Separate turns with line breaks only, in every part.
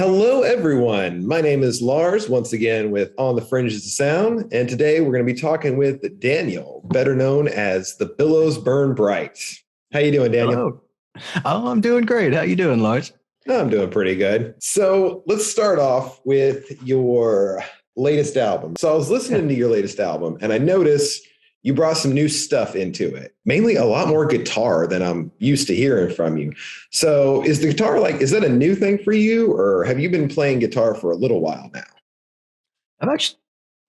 Hello, everyone. My name is Lars, once again with On the Fringes of Sound. And today we're going to be talking with Daniel, better known as the Billows Burn Bright. How you doing, Daniel?
Hello. Oh, I'm doing great. How you doing, Lars?
I'm doing pretty good. So let's start off with your latest album. So I was listening to your latest album, and I noticed you brought some new stuff into it, mainly a lot more guitar than I'm used to hearing from you. So is the guitar is that a new thing for you, or have you been playing guitar for a little while now?
I've actually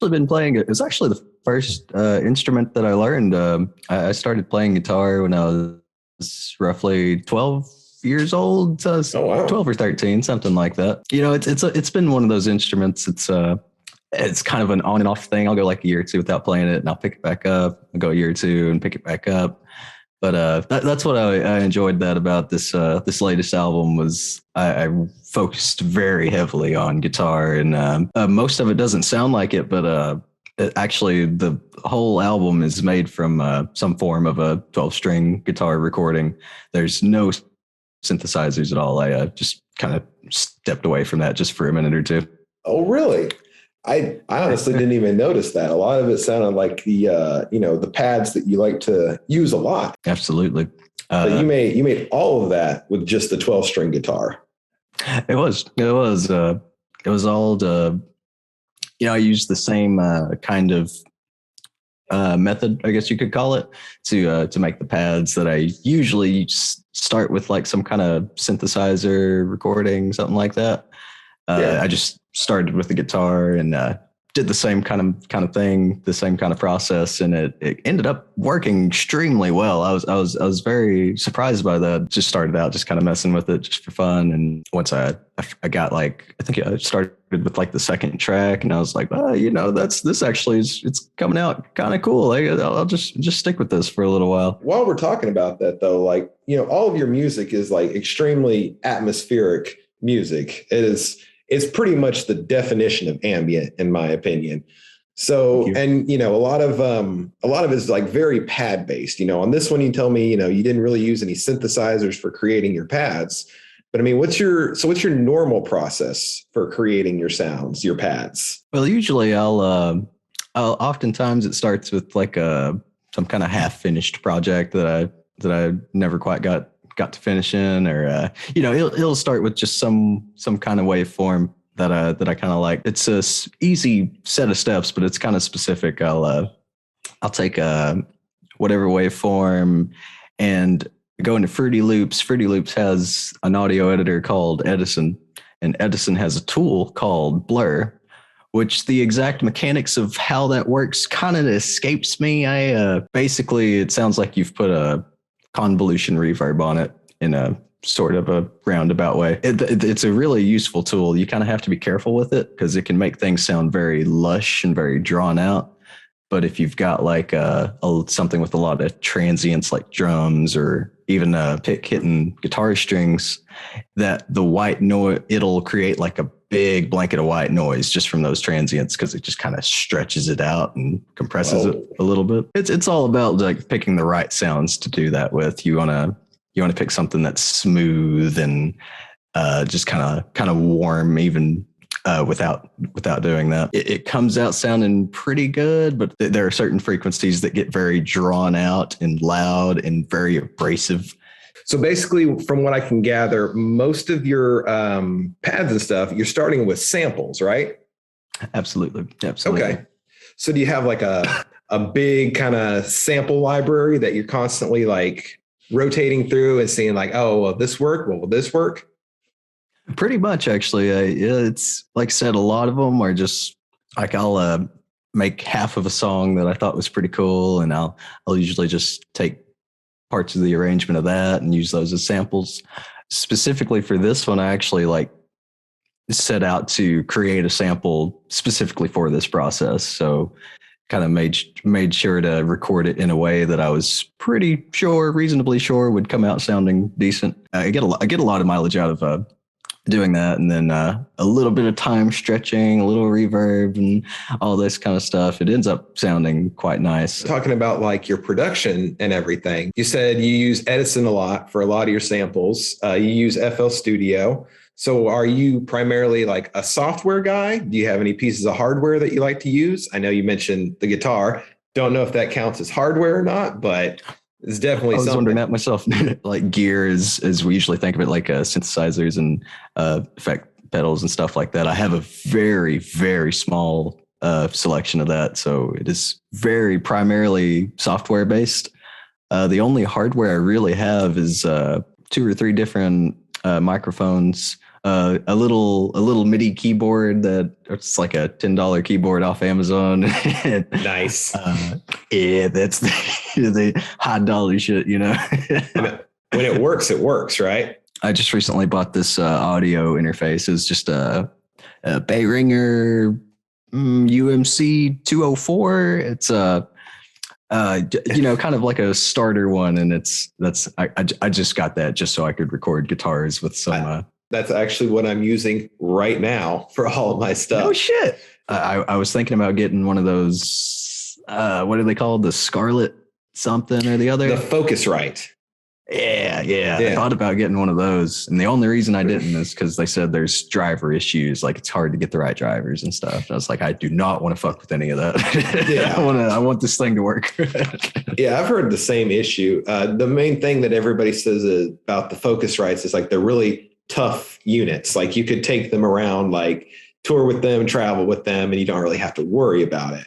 been playing it. It's actually the first instrument that I learned. I started playing guitar when I was roughly 12 years old. So I was 12 or 13, something like that. You know, it's been one of those instruments. It's kind of an on and off thing. I'll go like a year or two without playing it, and I'll pick it back up. I'll go a year or two and pick it back up. But that's what I enjoyed that about this latest album was I focused very heavily on guitar, and most of it doesn't sound like it, but actually the whole album is made from some form of a 12-string guitar recording. There's no synthesizers at all. I just kind of stepped away from that just for a minute or two.
Oh, really? I honestly didn't even notice that. A lot of it sounded like the pads that you like to use a lot.
Absolutely.
But you made all of that with just the 12-string guitar.
It was all I used the same kind of method, I guess you could call it, to make the pads that I usually start with, like some kind of synthesizer recording, something like that. I just started with the guitar and did the same kind of thing, the same kind of process, and it ended up working extremely well. I was very surprised by that. Just started out just kind of messing with it just for fun, and once I got I think I started with like the second track, and I was like, this actually it's coming out kind of cool. I'll just stick with this for a little while.
While we're talking about that, though, all of your music is like extremely atmospheric music. It's pretty much the definition of ambient, in my opinion. So, and a lot of it is like very pad based. On this one, you tell me, you didn't really use any synthesizers for creating your pads. But I mean, what's your normal process for creating your sounds, your pads?
Well, usually I'll oftentimes it starts with like some kind of half finished project that I never quite got to finish in, or it'll start with just some kind of waveform that I kind of like. It's a easy set of steps, but it's kind of specific. I'll take whatever waveform and go into Fruity Loops. Fruity Loops has an audio editor called Edison, and Edison has a tool called Blur, which the exact mechanics of how that works kind of escapes me. Basically, it sounds like you've put a convolution reverb on it in a sort of a roundabout way. It's a really useful tool. You kind of have to be careful with it because it can make things sound very lush and very drawn out. But if you've got like something with a lot of transients like drums or even pick hitting guitar strings, that the white noise, it'll create like a big blanket of white noise just from those transients because it just kind of stretches it out and compresses it a little bit. It's all about like picking the right sounds to do that with. You want to pick something that's smooth and just kind of warm, even without doing that. It comes out sounding pretty good, but there are certain frequencies that get very drawn out and loud and very abrasive.
So basically, from what I can gather, most of your pads and stuff, you're starting with samples, right?
Absolutely.
Okay. So do you have like a big kind of sample library that you're constantly like rotating through and seeing like, oh, will this work? Will this work?
Pretty much, actually. It's like I said, a lot of them are just like I'll make half of a song that I thought was pretty cool, and I'll usually just take parts of the arrangement of that and use those as samples. Specifically for this one, I actually like set out to create a sample specifically for this process. So kind of made sure to record it in a way that I was reasonably sure would come out sounding decent. I get a lot of mileage out of doing that, and then a little bit of time stretching, a little reverb, and all this kind of stuff. It ends up sounding quite nice.
Talking about like your production and everything, you said you use Edison a lot for a lot of your samples. You use FL Studio. So are you primarily like a software guy? Do you have any pieces of hardware that you like to use? I know you mentioned the guitar. Don't know if that counts as hardware or not, but it's definitely
I was
something.
wondering that myself. Like gear is, as we usually think of it, like synthesizers and effect pedals and stuff like that. I have a very, very small selection of that. So it is very primarily software based. The only hardware I really have is 2 or 3 different microphones, a little MIDI keyboard that it's like a $10 keyboard off Amazon.
Nice.
Yeah, that's the high dollar shit, you know.
When it works, right?
I just recently bought this audio interface. It's just a Behringer UMC 204. It's kind of like a starter one, and I just got that just so I could record guitars with some.
That's actually what I'm using right now for all of my stuff.
Oh shit! I was thinking about getting one of those. What are they called? The Scarlet something or the other.
The Focusrite.
Yeah. I thought about getting one of those, and the only reason I didn't is because they said there's driver issues, like it's hard to get the right drivers and stuff. I was like, I do not want to fuck with any of that. Yeah, I want this thing to work.
Yeah, I've heard the same issue. The main thing that everybody says about the Focusrites is like they're really tough units. Like you could take them around, like tour with them, travel with them, and you don't really have to worry about it.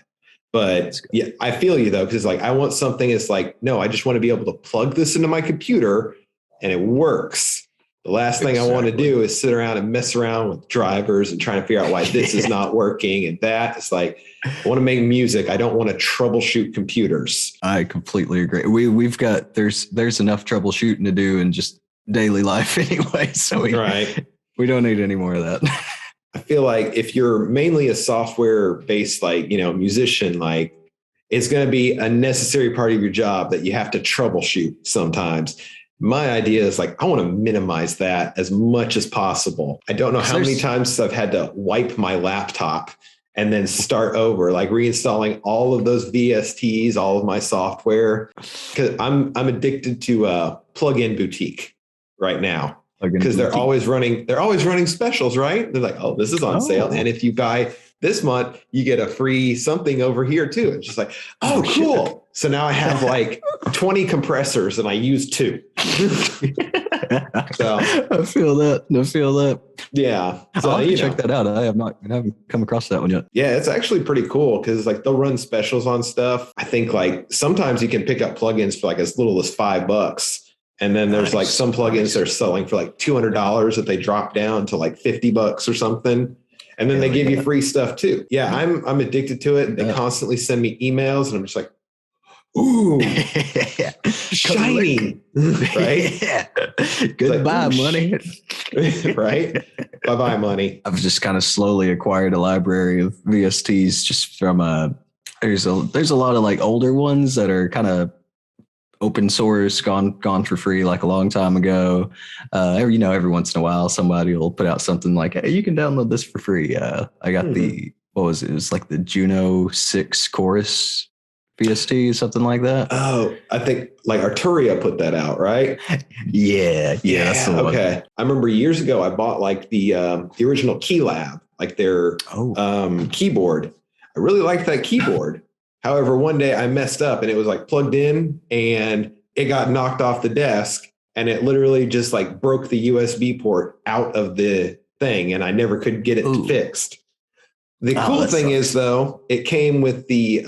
But yeah, I feel you though, because like I want something that's like, no, I just want to be able to plug this into my computer and it works. The last thing I want to do is sit around and mess around with drivers and trying to figure out why this is not working and that. It's like, I want to make music. I don't want to troubleshoot computers.
I completely agree. We've got there's enough troubleshooting to do in just daily life anyway. So we don't need any more of that.
I feel like if you're mainly a software based, like, musician, like it's going to be a necessary part of your job that you have to troubleshoot sometimes. My idea is like, I want to minimize that as much as possible. I don't know how many times I've had to wipe my laptop and then start over, like reinstalling all of those VSTs, all of my software. Cause I'm addicted to Plugin Boutique right now. Because they're always running specials, right? They're like, oh, this is on sale. And if you buy this month, you get a free something over here too. It's just like, oh, cool. Shit. So now I have like 20 compressors and I use 2. So
I feel that.
Yeah.
So I'll have to check that out. I haven't come across that one yet.
Yeah, it's actually pretty cool because like they'll run specials on stuff. I think like sometimes you can pick up plugins for like as little as $5. And then there's like some plugins they're selling for like $200 that they drop down to like $50 or something. And then they give you free stuff too. Yeah, I'm addicted to it. They constantly send me emails and I'm just like, ooh, shiny, right?
Yeah. Goodbye,
like,
money.
Right? Bye-bye, money.
I've just kind of slowly acquired a library of VSTs just from there's a lot of like older ones that are kind of open source, gone for free like a long time ago. Every once in a while somebody will put out something like, hey, you can download this for free. I got it was like the Juno 6 chorus VST, something like that.
Oh, I think like Arturia put that out, right?
Yeah. That's the one.
Okay. I remember years ago I bought like the original Keylab, like their keyboard. I really liked that keyboard. However, one day I messed up and it was like plugged in and it got knocked off the desk and it literally just like broke the USB port out of the thing and I never could get it fixed. The cool thing is though, it came with the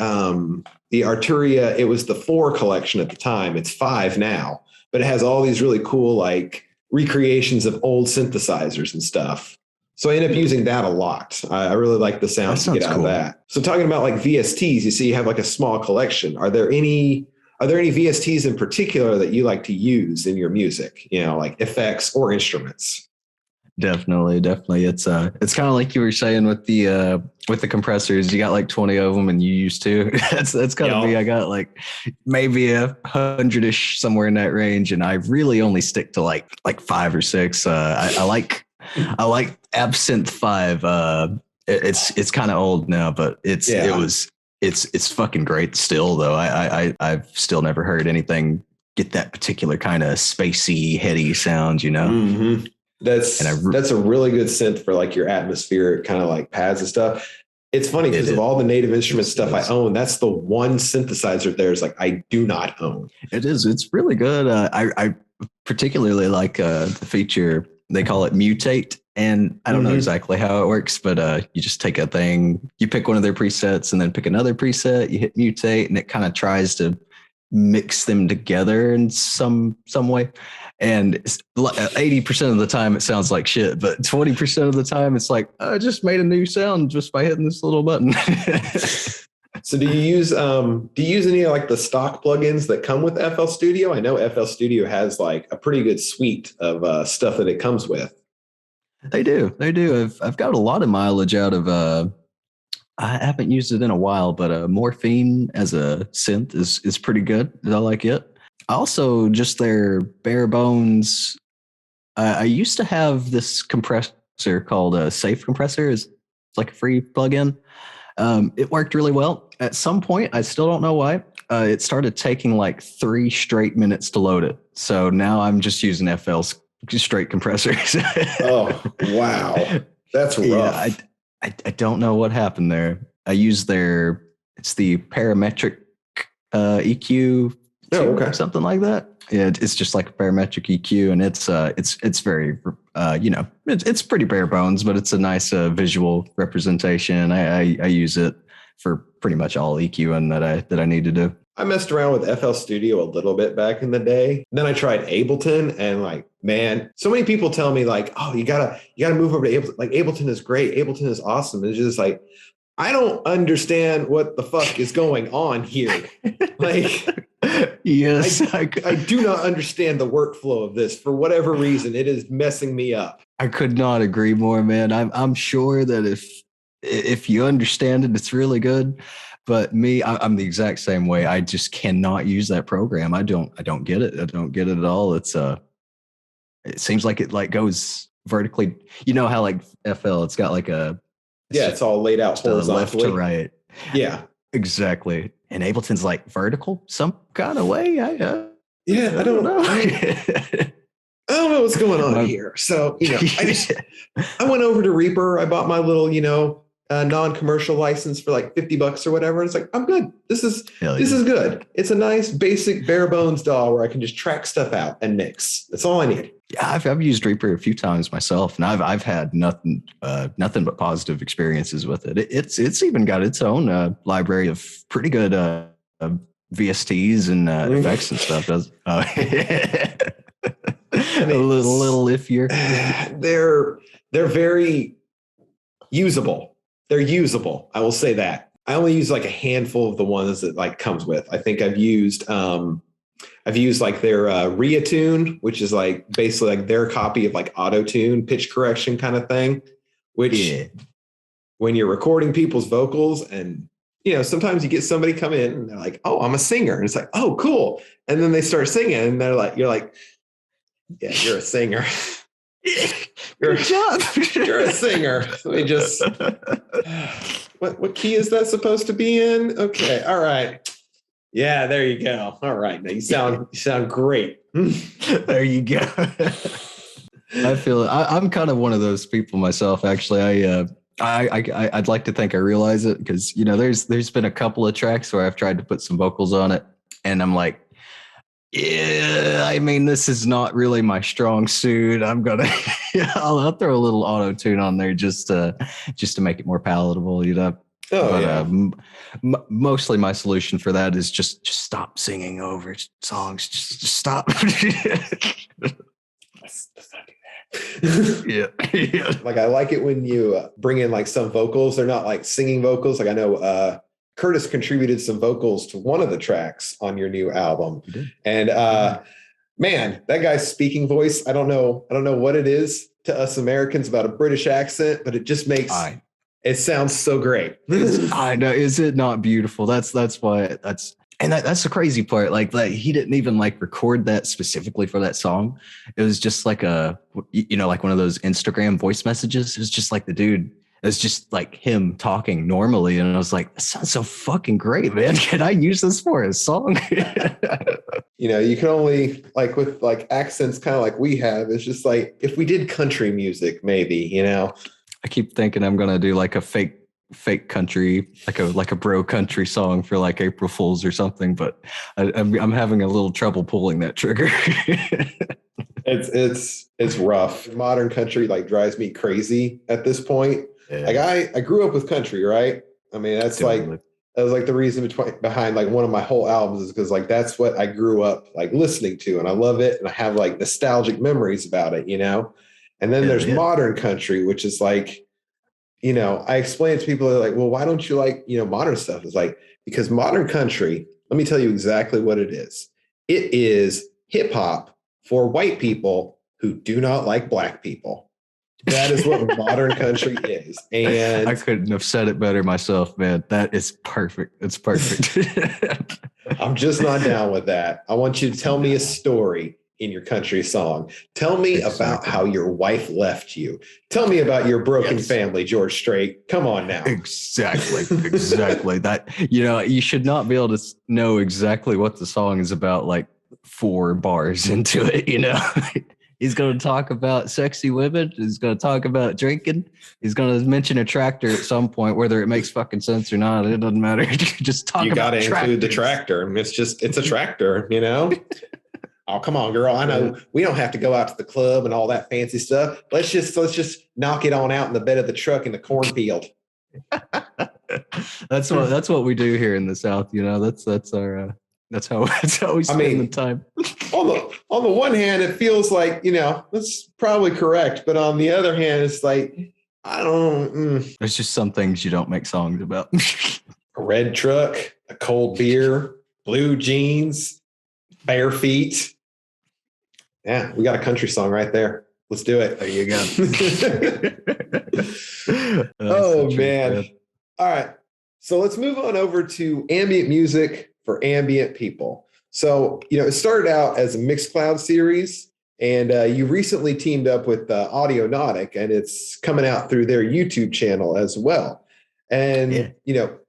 Arturia. It was the 4 collection at the time. It's 5 now, but it has all these really cool like recreations of old synthesizers and stuff. So I end up using that a lot. I really like the sound to get out of that. So talking about like VSTs, you see you have like a small collection. Are there any VSTs in particular that you like to use in your music? Like effects or instruments?
Definitely. It's kind of like you were saying with the compressors. You got like 20 of them and you use 2. That's kind of me. I got like maybe 100-ish somewhere in that range, and I really only stick to like 5 or 6. I like Absinthe 5. It's kind of old now, but it's fucking great still though. I've still never heard anything get that particular kind of spacey, heady sound,
Mm-hmm. That's a really good synth for like your atmospheric kind of like pads and stuff. It's funny because of all the native instrument stuff I own, that's the one synthesizer there's like I do not own.
It is. It's really good. I particularly like the feature, they call it mutate. And I don't know exactly how it works, but you just take a thing, you pick one of their presets and then pick another preset, you hit mutate, and it kind of tries to mix them together in some way. And 80% of the time it sounds like shit, but 20% of the time it's like, I just made a new sound just by hitting this little button.
So do you use any of like the stock plugins that come with FL Studio? I know FL Studio has like a pretty good suite of stuff that it comes with.
They do. I've got a lot of mileage out of I haven't used it in a while, but Morphine as a synth is pretty good. I like it. Also, just their bare bones. I used to have this compressor called a Safe Compressor. It's like a free plugin. It worked really well. At some point, I still don't know why, it started taking like 3 straight minutes to load it. So now I'm just using FL's straight compressors.
Oh, wow. That's rough.
Yeah, I don't know what happened there. I use it's the parametric EQ. Okay. Something like that. Yeah, it's just like a parametric EQ, and it's very it's pretty bare bones, but it's a nice visual representation. I use it for pretty much all EQing that I need to do.
I messed around with FL Studio a little bit back in the day. Then I tried Ableton, and like, man, so many people tell me like, oh, you gotta move over to Ableton. Like, Ableton is great. Ableton is awesome. It's just like, I don't understand what the fuck is going on here. Like,
yes,
I do not understand the workflow of this. For whatever reason, it is messing me up.
I could not agree more, man. I'm sure that if you understand it, it's really good. But I'm the exact same way. I just cannot use that program. I don't get it. I don't get it at all. It seems like it like goes vertically. You know how like FL, it's got like
it's all laid out horizontally.
Left to right.
Yeah,
exactly. And Ableton's like vertical some kind of way. I don't know.
I don't know what's going on here. So, I went over to Reaper. I bought my little, non-commercial license for like $50 or whatever. And it's like, I'm good. This is good. It's a nice basic bare bones DAW where I can just track stuff out and mix. That's all I need.
Yeah, I've used Reaper a few times myself, and I've had nothing but positive experiences with it. It's even got its own library of pretty good VSTs and effects and stuff. Does a little iffier.
They're very usable. They're usable. I will say that. I only use like a handful of the ones that like comes with. I think I've used like their Reatune, which is like basically like their copy of like auto-tune, pitch correction kind of thing, which when you're recording people's vocals and, sometimes you get somebody come in and they're like, oh, I'm a singer. And it's like, oh, cool. And then they start singing and you're like, yeah, you're a singer.
Good job.
You're a singer. Let me just, what key is that supposed to be in? Okay. All right. Yeah, there you go. All right. Now you sound great.
There you go. I feel I'm kind of one of those people myself, actually. I'd like to think I realize it because, there's been a couple of tracks where I've tried to put some vocals on it and I'm like, yeah, I mean, this is not really my strong suit. I'm gonna, I'll throw a little auto tune on there just to make it more palatable, Mostly my solution for that is just stop singing over songs. Just stop.
Let's not do that. Yeah. Like I like it when you bring in like some vocals. They're not like singing vocals. Like I know Curtis contributed some vocals to one of the tracks on your new album. And man, that guy's speaking voice, I don't know what it is to us Americans about a British accent, but it just makes it sounds so great.
I know. Is it not beautiful? That's why that's the crazy part. Like he didn't even like record that specifically for that song. It was just like like one of those Instagram voice messages. It was just like the dude it's just like him talking normally. And I was like, that sounds so fucking great, man. Can I use this for a song?
You can only like with like accents kind of like we have. It's just like if we did country music, maybe,
I keep thinking I'm going to do like a fake country, like a bro country song for like April Fools or something. But I'm having a little trouble pulling that trigger.
It's rough. Modern country like drives me crazy at this point.
Yeah.
Like I grew up with country, right? I mean, that was like the reason behind like one of my whole albums is because like that's what I grew up like listening to, and I love it, and I have like nostalgic memories about it, And then there's modern country, which is like, I explain to people, they're like, well, why don't you like, modern stuff? It's like, because modern country, let me tell you exactly what it is. It is hip hop for white people who do not like black people. That is what modern country is. And
I couldn't have said it better myself, man. That is perfect. It's perfect.
I'm just not down with that. I want you to tell me a story in your country song. Tell me about how your wife left you. Tell me about your broken family, George Strait. Come on now.
Exactly. That, you should not be able to know exactly what the song is about, like 4 bars into it, He's going to talk about sexy women. He's going to talk about drinking. He's going to mention a tractor at some point, whether it makes fucking sense or not. It doesn't matter. Just talk about tractors. You got to include
the tractor. It's a tractor, Oh, come on, girl. I know we don't have to go out to the club and all that fancy stuff. Let's just knock it on out in the bed of the truck in the cornfield.
That's what we do here in the South. That's how we spend the time.
On the one hand, it feels like, that's probably correct. But on the other hand, it's like, I don't.
There's just some things you don't make songs about.
A red truck, a cold beer, blue jeans, bare feet. Yeah, we got a country song right there. Let's do it.
There you
go. Oh, man. All right. So let's move on over to ambient music for ambient people. So, it started out as a Mixcloud series, and you recently teamed up with Audionautic, and it's coming out through their YouTube channel as well. And,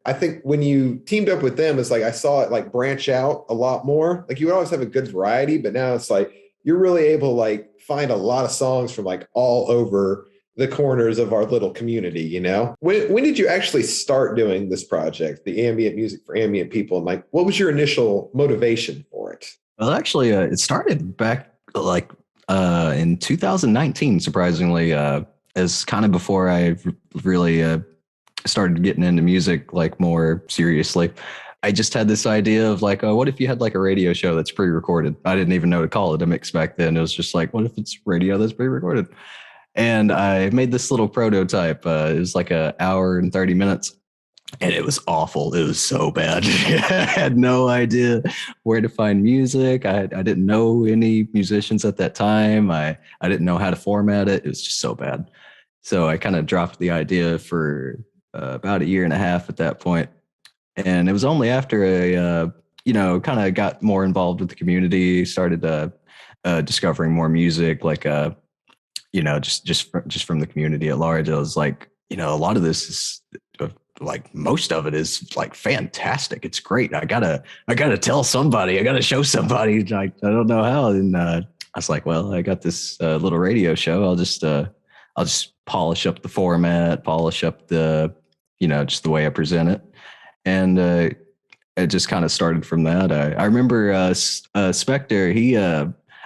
I think when you teamed up with them, it's like I saw it like branch out a lot more. Like you would always have a good variety, but now it's like you're really able to like find a lot of songs from like all over the corners of our little community, When did you actually start doing this project, the ambient music for ambient people? And like, what was your initial motivation for it?
Well, actually, it started back like in 2019, surprisingly, as kind of before I really started getting into music like more seriously. I just had this idea of like, what if you had like a radio show that's pre-recorded? I didn't even know to call it a mix back then. It was just like, what if it's radio that's pre-recorded? And I made this little prototype. It was like an hour and 30 minutes. And it was awful. It was so bad. I had no idea where to find music. I didn't know any musicians at that time. I didn't know how to format it. It was just so bad. So I kind of dropped the idea for about 1.5 years at that point. And it was only after I, kind of got more involved with the community, started discovering more music, like, just from the community at large. I was like, a lot of this is like most of it is like fantastic. It's great. I gotta tell somebody. I gotta show somebody. Like I don't know how. And I was like, well, I got this little radio show. I'll just polish up the format, polish up the, just the way I present it. And it just kind of started from that. I remember Spectre,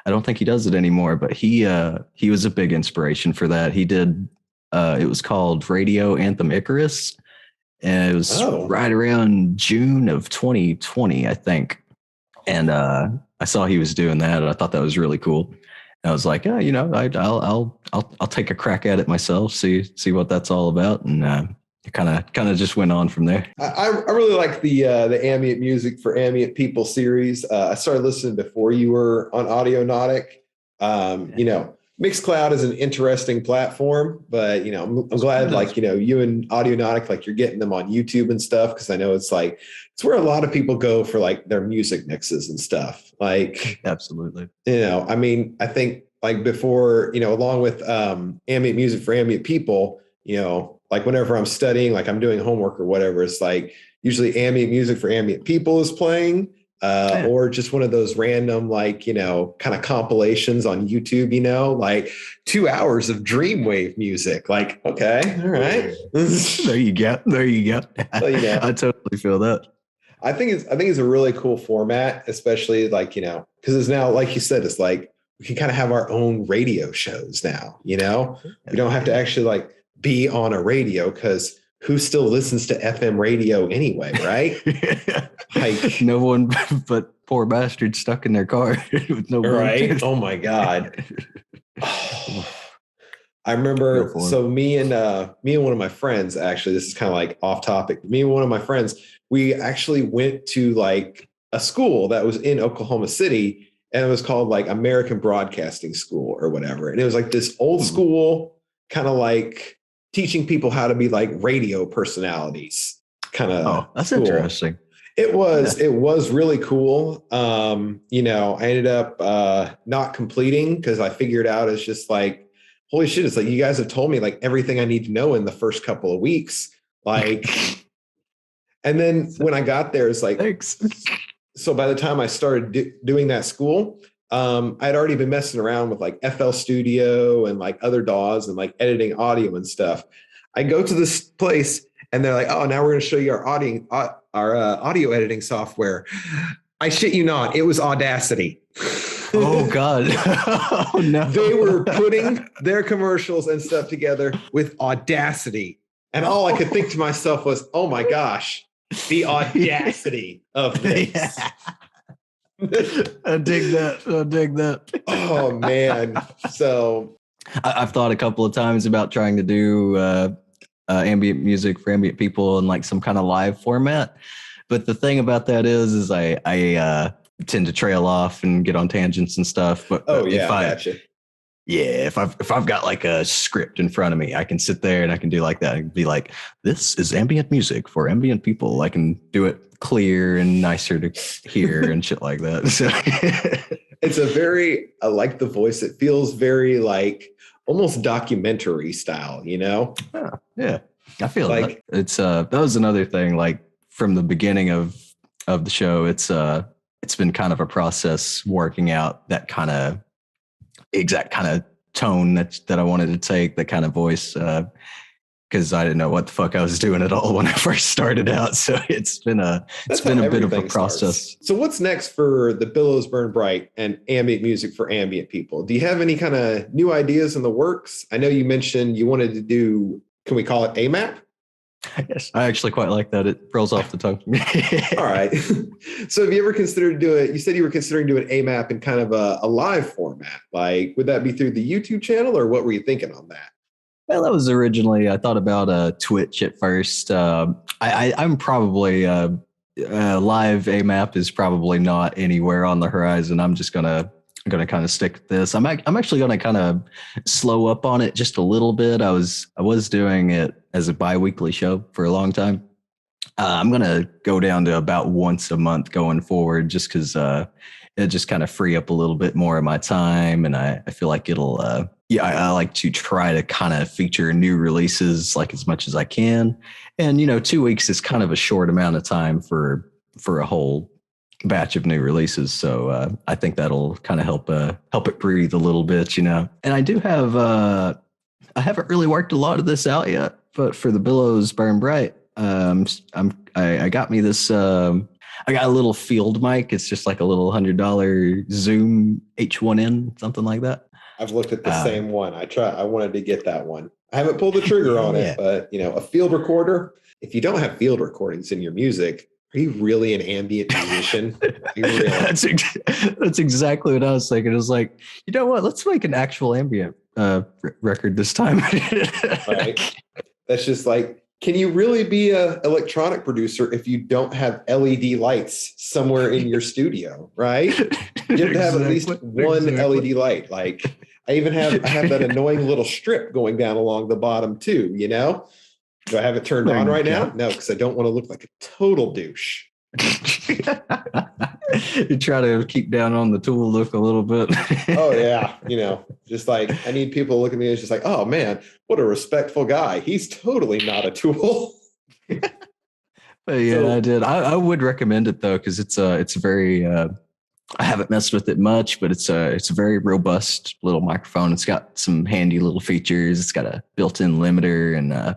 I don't think he does it anymore, but he was a big inspiration for that. He did, it was called Radio Anthem Icarus. And it was right around June of 2020, I think. And I saw he was doing that, and I thought that was really cool. And I was like, I'll take a crack at it myself, see what that's all about. And it kind of just went on from there.
I really like the ambient music for ambient people series. I started listening before you were on Audionautic. Mixcloud is an interesting platform, but I'm glad like you and Audionautic, like you're getting them on YouTube and stuff, because I know it's where a lot of people go for like their music mixes and stuff. Like
absolutely.
I think like before, along with ambient music for ambient people, like whenever I'm studying, like I'm doing homework or whatever, it's like usually ambient music for ambient people is playing. Or just one of those random, like, kind of compilations on YouTube, like 2 hours of dreamwave music. Like, okay, all right.
There you go. Well, I totally feel that.
I think it's a really cool format, especially like, because it's now, like you said, it's like we can kind of have our own radio shows now, we don't have to actually like be on a radio, because who still listens to FM radio anyway, right? Like,
no one but poor bastards stuck in their car with no
right?
Bluetooth.
Oh my God. I remember, so me and one of my friends, actually, this is kind of like off topic. Me and one of my friends, we actually went to like a school that was in Oklahoma City, and it was called like American Broadcasting School or whatever. And it was like this old school, kind of like teaching people how to be like radio personalities kind of.
Oh, that's interesting.
It was really cool. I ended up not completing, because I figured out it's just like, holy shit, it's like you guys have told me like everything I need to know in the first couple of weeks. Like, and then when I got there, it's like,
thanks.
So by the time I started doing that school, I'd already been messing around with like FL Studio and like other DAWs and like editing audio and stuff. I go to this place and they're like, oh, now we're going to show you our audio editing software. I shit you not, it was Audacity.
Oh God. Oh no.
They were putting their commercials and stuff together with Audacity. And all I could think to myself was, oh my gosh, the audacity of this.
Yeah. I dig that.
Oh man. So
I've thought a couple of times about trying to do ambient music for ambient people in like some kind of live format. But the thing about that is I tend to trail off and get on tangents and stuff. But
gotcha.
Yeah, if I've got like a script in front of me, I can sit there and I can do like that and be like, this is ambient music for ambient people. I can do it clear and nicer to hear and shit like that. So
it's I like the voice. It feels very like almost documentary style,
Yeah, I feel
like
that. It's that was another thing, like from the beginning of the show, it's been kind of a process working out that kind of exact kind of tone that I wanted to take, that kind of voice, because I didn't know what the fuck I was doing at all when I first started out. So it's been a bit of a process.
Starts. So what's next for the Billows Burn Bright and ambient music for ambient people? Do you have any kind of new ideas in the works? I know you mentioned you wanted to do, can we call it AMAP?
Yes, I actually quite like that. It rolls off the tongue.
All right. So have you ever considered you said you were considering doing AMAP in kind of a live format. Like, would that be through the YouTube channel, or what were you thinking on that?
Well, that was originally, I thought about Twitch at first. I'm probably live AMAP is probably not anywhere on the horizon. I'm just gonna kind of stick with this. I'm actually gonna kind of slow up on it just a little bit. I was doing it as a bi-weekly show for a long time. I'm gonna go down to about once a month going forward, just because it just kind of free up a little bit more of my time, and I feel like it'll. I like to try to kind of feature new releases like as much as I can, and 2 weeks is kind of a short amount of time for a whole batch of new releases. So I think that'll kind of help it breathe a little bit, And I do have I haven't really worked a lot of this out yet, but for the Billows Burn Bright, I got me this. I got a little field mic. It's just like a little $100 Zoom H1N, something like that.
I've looked at the same one. I wanted to get that one. I haven't pulled the trigger on it, but a field recorder. If you don't have field recordings in your music, are you really an ambient musician? Really?
That's exactly what I was thinking. It was like, you know what? Let's make an actual ambient record this time.
Right. That's just like, can you really be an electronic producer if you don't have LED lights somewhere in your studio? Right. You have to have at least one LED light. Like I have that annoying little strip going down along the bottom too. Do I have it turned on right now? No, because I don't want to look like a total douche.
You try to keep down on the tool look a little bit.
Oh yeah, just like I need people to look at me and it's just like, oh man, what a respectful guy. He's totally not a tool.
But yeah, I did. I would recommend it though, because it's very. I haven't messed with it much, but it's a very robust little microphone. It's got some handy little features. It's got a built-in limiter and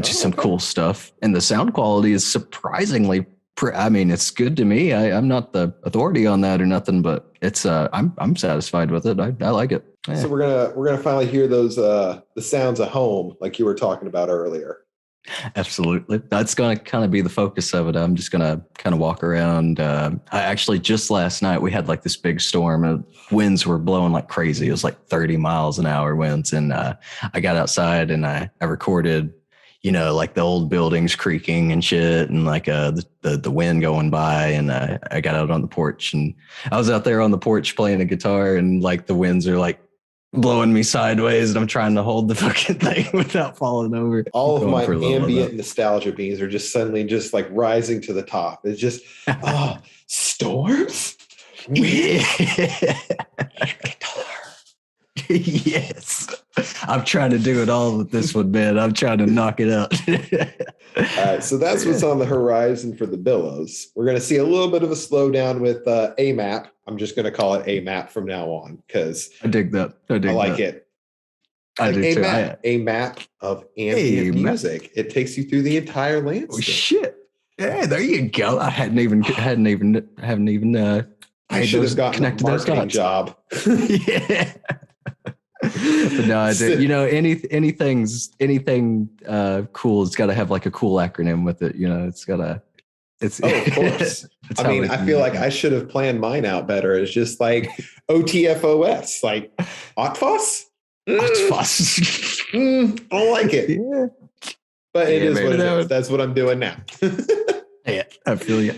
just some cool stuff. And the sound quality is surprisingly. I mean, it's good to me. I'm not the authority on that or nothing, but it's I'm satisfied with it. I like it. Yeah.
So we're gonna finally hear those the sounds of home, like you were talking about earlier.
Absolutely. That's going to kind of be the focus of it. I'm just going to kind of walk around. I actually just last night we had like this big storm and winds were blowing like crazy. It was like 30 miles an hour winds. And I got outside and I recorded, like the old buildings creaking and shit and like the wind going by. And I got out on the porch and I was out there on the porch playing a guitar and like the winds are like blowing me sideways and I'm trying to hold the fucking thing without falling over.
All of my ambient nostalgia beans are just suddenly just like rising to the top. It's just, storms?
Yeah. Yes. I'm trying to do it all with this one, man. I'm trying to knock it out.
All right, so that's what's on the horizon for the Billows. We're going to see a little bit of a slowdown with AMAP. I'm just going to call it AMAP from now on because
I dig that. I
like it.
I do
AMAP,
too.
A map of ambient music. It takes you through the entire landscape.
Oh shit! Yeah, there you go. I hadn't even.
I should have gotten a marketing job.
Yeah. But no, I did. Anything cool. It's got to have like a cool acronym with it. It's got to. It's
of course. I mean, I feel like I should have planned mine out better. It's just like OTFOS, like OTFOS.
OTFOS.
I don't like it.
Yeah.
But it is what it is. That's what I'm doing now.
Yeah, I feel you.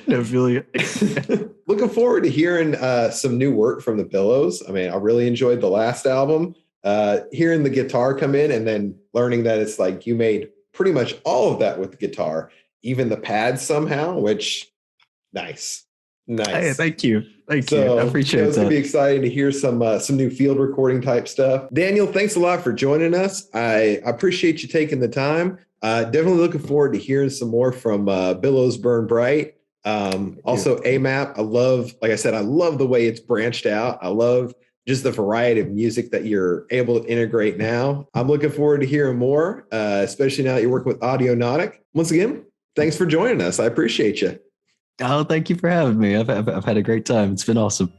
Looking forward to hearing some new work from the Billows. I mean, I really enjoyed the last album. Hearing the guitar come in and then learning that it's like you made pretty much all of that with the guitar, even the pads somehow, which nice.
Hey, thank you. I appreciate that.
It's going to be exciting to hear some new field recording type stuff. Daniel, thanks a lot for joining us. I appreciate you taking the time. Definitely looking forward to hearing some more from Billows Burn Bright. Also AMAP. I love the way it's branched out. I love just the variety of music that you're able to integrate now. I'm looking forward to hearing more, especially now that you're working with Audionautic. Once again, thanks for joining us. I appreciate you.
Oh, thank you for having me. I've had a great time. It's been awesome.